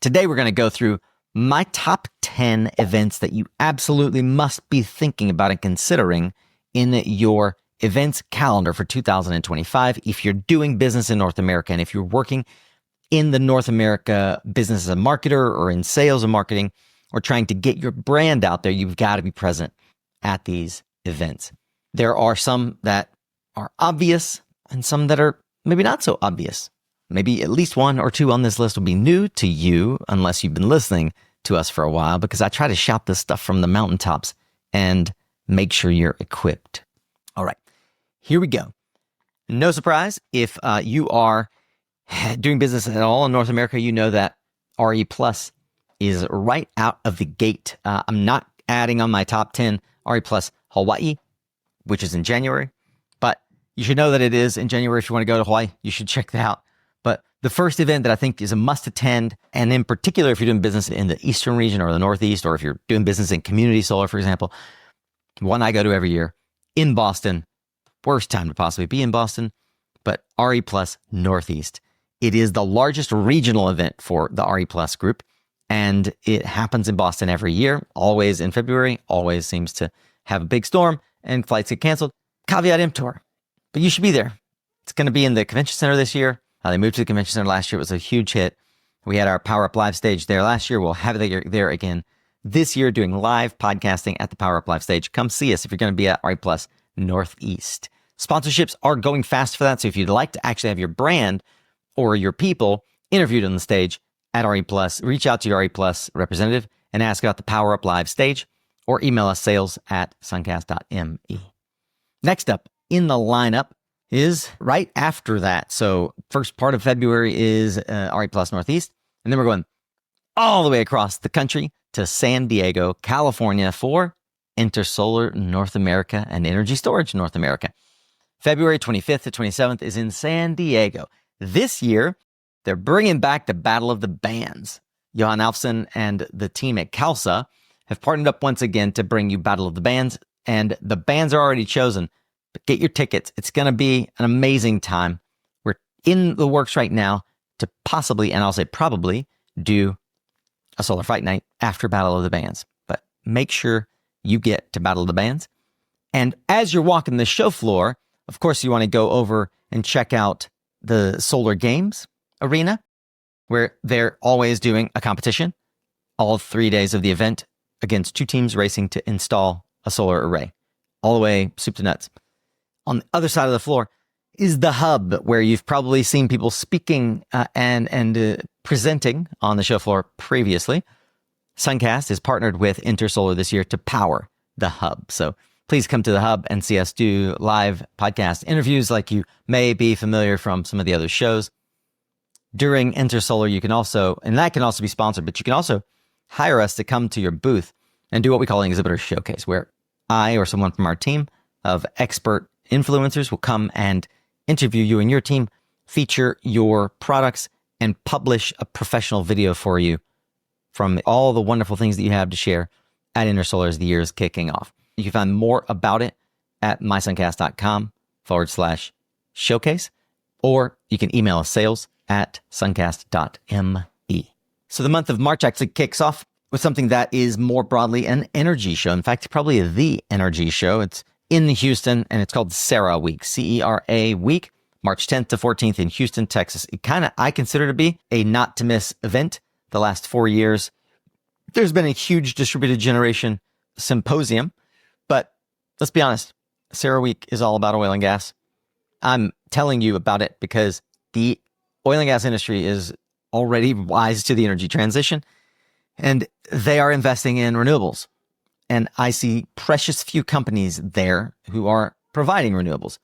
Today, we're going to go through my top 10 events that you absolutely must be thinking about and considering in your events calendar for 2025 if you're doing business in North America and if you're working in the North America business as a marketer or in sales and marketing or trying to get your brand out there. You've got to be present at these events. There are some that are obvious and some that are maybe not so obvious. Maybe at least one or two on this list will be new to you unless you've been listening to us for a while, because I try to shout this stuff from the mountaintops and make sure you're equipped. All right, here we go. No surprise, if you are doing business at all in North America, you know that RE Plus is right out of the gate. I'm not adding on my top 10 RE Plus Hawaii, which is in January, but you should know that it is in January. If you want to go to Hawaii, you should check that out. But the first event that I think is a must attend, and in particular, if you're doing business in the Eastern region or the Northeast, or if you're doing business in community solar, for example, one I go to every year in Boston, worst time to possibly be in Boston, but RE Plus Northeast. It is the largest regional event for the RE Plus group, and it happens in Boston every year, always in February, always seems to have a big storm and flights get canceled. Caveat emptor, but you should be there. It's going to be in the convention center this year. They moved to the convention center last year. It was a huge hit. We had our Power Up Live stage there last year. We'll have it there again this year, doing live podcasting at the Power Up Live stage. Come see us if you're going to be at RE Plus Northeast. Sponsorships are going fast for that. So if you'd like to actually have your brand or your people interviewed on the stage at RE Plus, reach out to your RE Plus representative and ask about the Power Up Live stage, or email us sales@suncast.me. Next up in the lineup is right after that. So first part of February is RE Plus Northeast. And then we're going all the way across the country to San Diego, California for Intersolar North America and Energy Storage North America. February 25th to 27th is in San Diego. This year, they're bringing back the Battle of the Bands. Johan Alfson and the team at CALSA have partnered up once again to bring you Battle of the Bands, and the bands are already chosen. But get your tickets. It's going to be an amazing time. We're in the works right now to possibly, and I'll say probably, do a Solar Fight Night after Battle of the Bands. But make sure you get to Battle of the Bands. And as you're walking the show floor, of course, you want to go over and check out the Solar Games arena, where they're always doing a competition all 3 days of the event against two teams racing to install a solar array, all the way soup to nuts. On the other side of the floor is the hub, where you've probably seen people speaking and presenting on the show floor previously. Suncast is partnered with Intersolar this year to power the hub. So please come to the hub and see us do live podcast interviews like you may be familiar from some of the other shows. During Intersolar, you can also, and that can also be sponsored, but you can also hire us to come to your booth and do what we call an exhibitor showcase, where I or someone from our team of expert influencers will come and interview you and your team, feature your products, and publish a professional video for you from all the wonderful things that you have to share at Intersolar as the year is kicking off. You can find more about it at mysuncast.com/showcase, or you can email us sales@suncast.me. So the month of March actually kicks off with something that is more broadly an energy show. In fact, probably the energy show. It's in Houston, and it's called CERA Week, CERA Week, March 10th to 14th in Houston, Texas. I consider to be a not to miss event. The last 4 years, there's been a huge distributed generation symposium, but let's be honest, CERA Week is all about oil and gas. I'm telling you about it because the oil and gas industry is already wise to the energy transition, and they are investing in renewables. And I see precious few companies there who are providing renewables.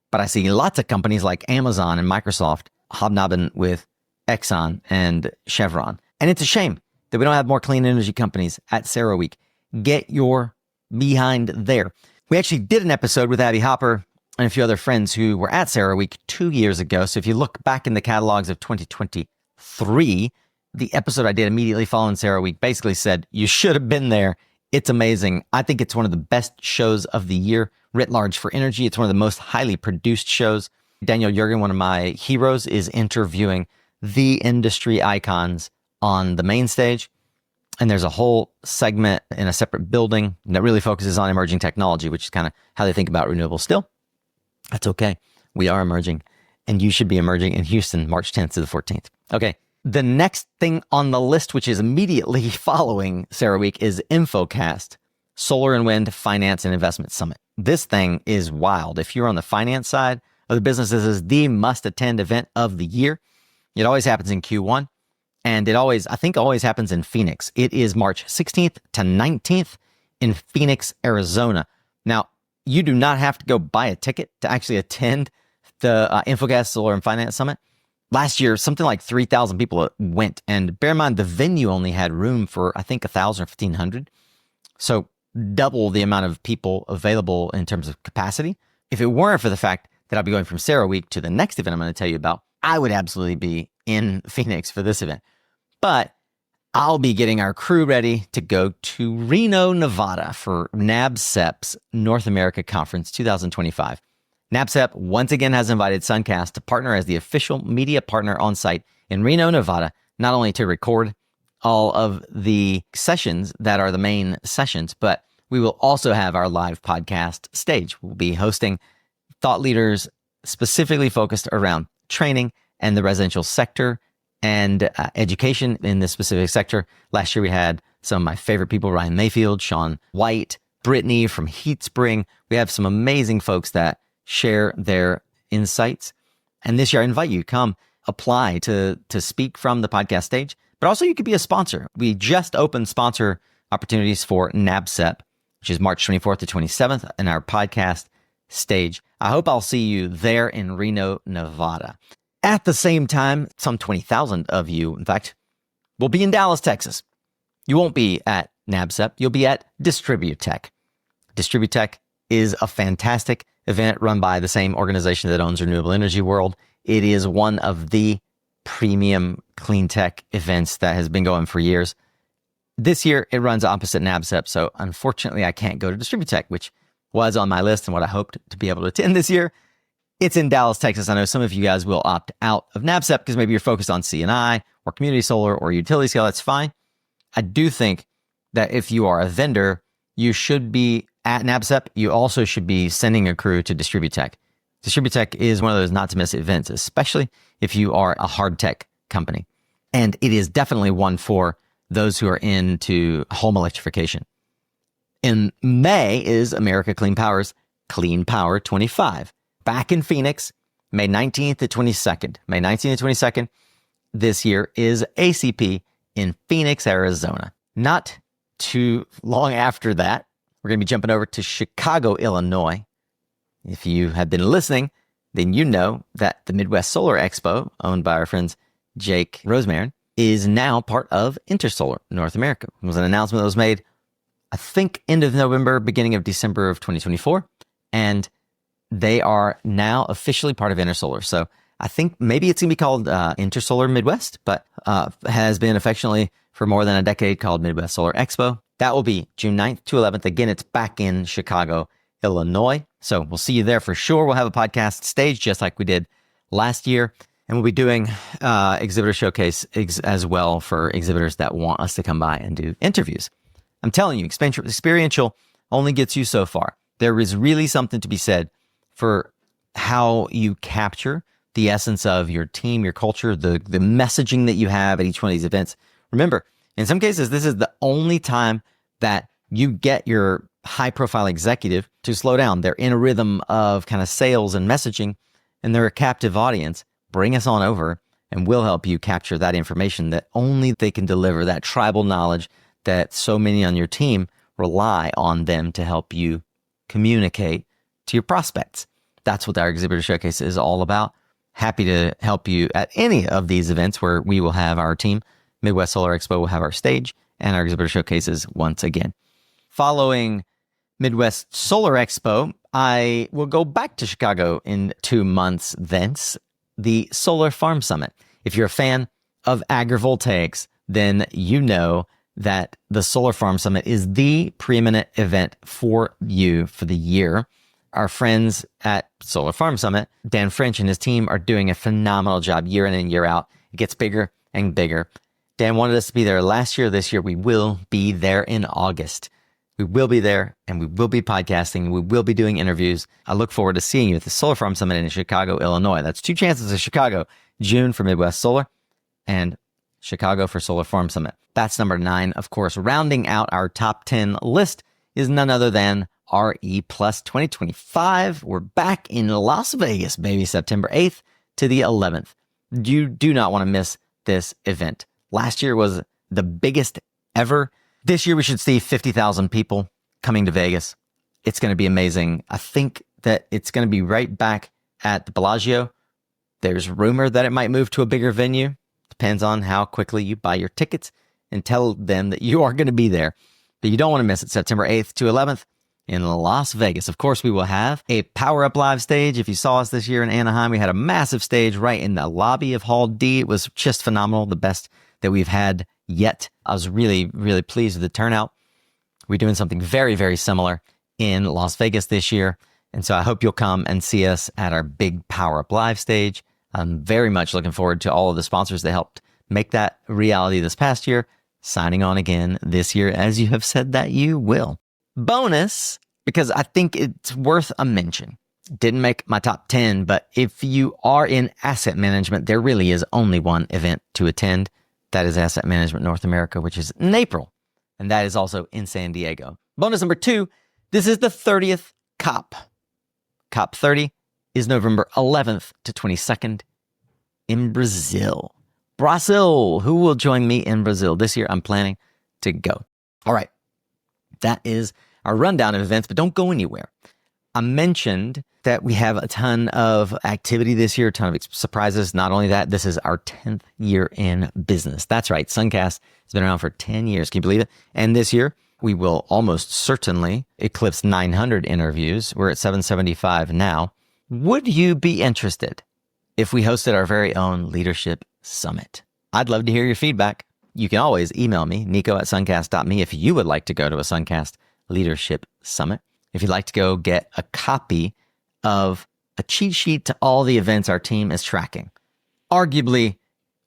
But I see lots of companies like Amazon and Microsoft hobnobbing with Exxon and Chevron. And it's a shame that we don't have more clean energy companies at CERA Week. Get your behind there. We actually did an episode with Abby Hopper and a few other friends who were at CERA Week 2 years ago. So if you look back in the catalogs of 2023, the episode I did immediately following CERA Week basically said, you should have been there. It's amazing. I think it's one of the best shows of the year writ large for energy. It's one of the most highly produced shows. Daniel Yergin, one of my heroes, is interviewing the industry icons on the main stage. And there's a whole segment in a separate building that really focuses on emerging technology, which is kind of how they think about renewables still. That's okay. We are emerging, and you should be emerging in Houston, March 10th to the 14th. Okay. The next thing on the list, which is immediately following CERAWeek, is InfoCast, Solar and Wind Finance and Investment Summit. This thing is wild. If you're on the finance side of the business, this is the must-attend event of the year. It always happens in Q1, and I think always happens in Phoenix. It is March 16th to 19th in Phoenix, Arizona. Now, you do not have to go buy a ticket to actually attend the InfoCast Solar and Finance Summit. Last year, something like 3,000 people went, and bear in mind, the venue only had room for, I think, 1,000 or 1,500. So double the amount of people available in terms of capacity. If it weren't for the fact that I'll be going from CERAWeek to the next event I'm going to tell you about, I would absolutely be in Phoenix for this event. But I'll be getting our crew ready to go to Reno, Nevada for NABCEP's North America Conference 2025. NABCEP once again has invited Suncast to partner as the official media partner on site in Reno, Nevada, not only to record all of the sessions that are the main sessions, but we will also have our live podcast stage. We'll be hosting thought leaders specifically focused around training and the residential sector and education in this specific sector. Last year, we had some of my favorite people, Ryan Mayfield, Sean White, Brittany from HeatSpring. We have some amazing folks that share their insights. And this year, I invite you to come apply to speak from the podcast stage, but also you could be a sponsor. We just opened sponsor opportunities for NABCEP, which is March 24th to 27th in our podcast stage. I hope I'll see you there in Reno, Nevada. At the same time, some 20,000 of you, in fact, will be in Dallas, Texas. You won't be at NABCEP. You'll be at DistribuTech. DistribuTech is a fantastic event run by the same organization that owns Renewable Energy World. It is one of the premium clean tech events that has been going for years. This year, it runs opposite NABCEP, so unfortunately, I can't go to DistribuTech, which was on my list and what I hoped to be able to attend this year. It's in Dallas, Texas. I know some of you guys will opt out of NABCEP because maybe you're focused on C&I or community solar or utility scale. That's fine. I do think that if you are a vendor, you should be at NABCEP. You also should be sending a crew to DistribuTech. DistribuTech is one of those not to miss events, especially if you are a hard tech company. And it is definitely one for those who are into home electrification. In May is America Clean Power's Clean Power 25. Back in Phoenix, May 19th to 22nd. May 19th to 22nd this year is ACP in Phoenix, Arizona. Not too long after that, we're going to be jumping over to Chicago, Illinois. If you have been listening, then you know that the Midwest Solar Expo, owned by our friends Jake Rosemarin, is now part of Intersolar North America. It was an announcement that was made, I think, end of November, beginning of December of 2024. And they are now officially part of Intersolar. So I think maybe it's going to be called Intersolar Midwest, but has been affectionately for more than a decade called Midwest Solar Expo. That will be June 9th to 11th. Again, it's back in Chicago, Illinois. So we'll see you there for sure. We'll have a podcast stage just like we did last year. And we'll be doing exhibitor showcase as well for exhibitors that want us to come by and do interviews. I'm telling you, experiential only gets you so far. There is really something to be said for how you capture the essence of your team, your culture, the messaging that you have at each one of these events. Remember, in some cases, this is the only time that you get your high-profile executive to slow down. They're in a rhythm of kind of sales and messaging, and they're a captive audience. Bring us on over, and we'll help you capture that information that only they can deliver, that tribal knowledge that so many on your team rely on them to help you communicate to your prospects. That's what our exhibitor showcase is all about. Happy to help you at any of these events where we will have our team. Midwest Solar Expo will have our stage and our exhibitor showcases once again. Following Midwest Solar Expo, I will go back to Chicago in 2 months thence, the Solar Farm Summit. If you're a fan of agrivoltaics, then you know that the Solar Farm Summit is the preeminent event for you for the year. Our friends at Solar Farm Summit, Dan French and his team, are doing a phenomenal job year in and year out. It gets bigger and bigger. Dan wanted us to be there last year. This year, we will be there in August. We will be there, and we will be podcasting. We will be doing interviews. I look forward to seeing you at the Solar Farm Summit in Chicago, Illinois. That's 2 chances of Chicago, June for Midwest Solar, and Chicago for Solar Farm Summit. That's number 9. Of course, rounding out our top 10 list is none other than RE Plus 2025. We're back in Las Vegas, baby, September 8th to the 11th. You do not want to miss this event. Last year was the biggest ever. This year we should see 50,000 people coming to Vegas. It's going to be amazing. I think that it's going to be right back at the Bellagio. There's rumor that it might move to a bigger venue. Depends on how quickly you buy your tickets and tell them that you are going to be there. But you don't want to miss it. September 8th to 11th in Las Vegas. Of course, we will have a Power Up Live stage. If you saw us this year in Anaheim, we had a massive stage right in the lobby of Hall D. It was just phenomenal. The best that we've had yet. I was really, really pleased with the turnout. We're doing something very, very similar in Las Vegas this year. And so I hope you'll come and see us at our big Power Up Live stage. I'm very much looking forward to all of the sponsors that helped make that reality this past year, signing on again this year, as you have said that you will. Bonus, because I think it's worth a mention. Didn't make my top 10, but if you are in asset management, there really is only one event to attend. That is Asset Management North America, which is in April. And that is also in San Diego. Bonus number 2, this is the 30th COP. COP 30 is November 11th to 22nd in Brazil. Brazil, who will join me in Brazil? This year, I'm planning to go. All right. That is our rundown of events, but don't go anywhere. I mentioned that we have a ton of activity this year, a ton of surprises. Not only that, this is our 10th year in business. That's right. Suncast has been around for 10 years. Can you believe it? And this year, we will almost certainly eclipse 900 interviews. We're at 775 now. Would you be interested if we hosted our very own leadership summit? I'd love to hear your feedback. You can always email me, nico@suncast.me, if you would like to go to a Suncast leadership summit. If you'd like to go get a copy of a cheat sheet to all the events our team is tracking. Arguably,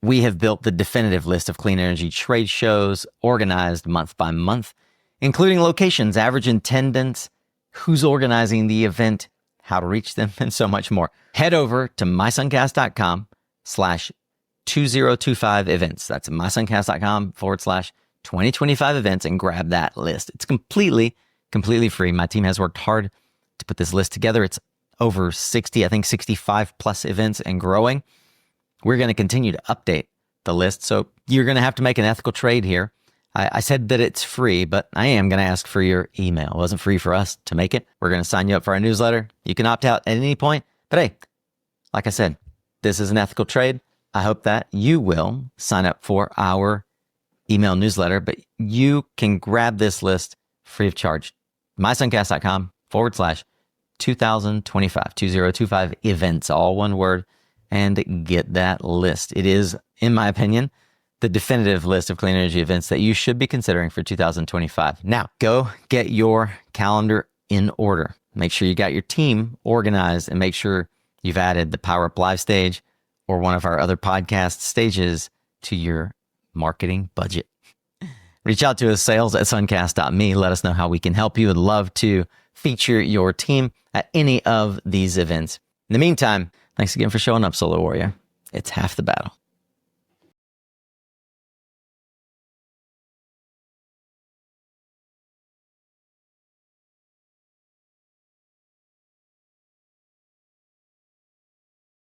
we have built the definitive list of clean energy trade shows organized month by month, including locations, average attendance, who's organizing the event, how to reach them, and so much more. Head over to mysuncast.com/2025 events. That's mysuncast.com/2025 events and grab that list. It's completely free. My team has worked hard to put this list together. It's over 60, I think 65 plus events and growing. We're going to continue to update the list. So you're going to have to make an ethical trade here. I said that it's free, but I am going to ask for your email. It wasn't free for us to make it. We're going to sign you up for our newsletter. You can opt out at any point. But hey, like I said, this is an ethical trade. I hope that you will sign up for our email newsletter, but you can grab this list free of charge. mysuncast.com/2025 events, all one word, and get that list. It is, in my opinion, the definitive list of clean energy events that you should be considering for 2025. Now, go get your calendar in order. Make sure you got your team organized and make sure you've added the Power Up Live stage or one of our other podcast stages to your marketing budget. Reach out to us, sales@suncast.me. Let us know how we can help you. Would love to feature your team at any of these events. In the meantime, thanks again for showing up, Solar Warrior. It's half the battle.